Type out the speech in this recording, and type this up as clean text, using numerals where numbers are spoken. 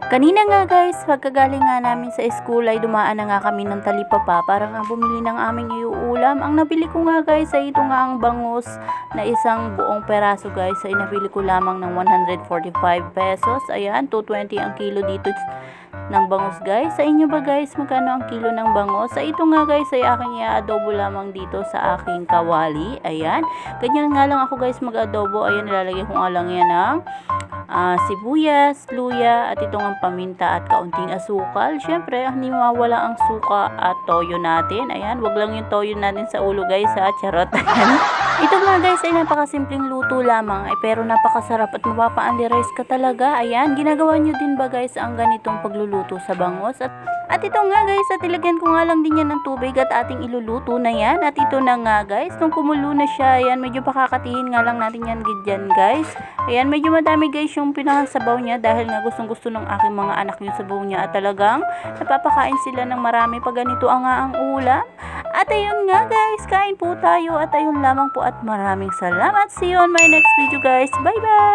Kanina nga guys, pagkagaling nga namin sa school ay dumaan na nga kami ng talipapa para nga bumili ng aming iuulam. Ang nabili ko nga guys ay ito nga ang bangus na isang buong peraso guys ay nabili ko lamang ng 145 pesos. Ayan, 220 ang kilo dito ng bangus guys. Sa inyo ba guys, magkano ang kilo ng bangus? Sa ito nga guys ay aking i-adobo lamang dito sa aking kawali. Ayan, ganyan nga lang ako guys mag-adobo. Ayan, nilalagay ko nga lang yan ng sibuyas, luya at itong ang paminta at kaunting asukal. Syempre, hindi mawala ang suka at toyo natin. Ayan, wag lang yung toyo natin sa ulo guys ha, charot. Ito nga guys ay napakasimpleng luto lamang pero napakasarap at mapapa-underize ka talaga. Ayan, ginagawa nyo din ba guys ang ganitong pagluluto sa bangus? At ito nga guys, at ilagyan ko nga lang din yan ng tubig at ating iluluto na yan. At ito na nga guys, nung kumulo na siya, ayan, medyo pakakatihin nga lang natin yan dyan guys. Ayan, medyo madami guys yung pinakasabaw niya dahil nga gustong gusto ng aking mga anak yung sabaw niya. At talagang napapakain sila ng marami pag ganito ang nga ang ulam. At ayun nga guys, kain po tayo at ayun lamang po at maraming salamat. See you on my next video guys. Bye bye!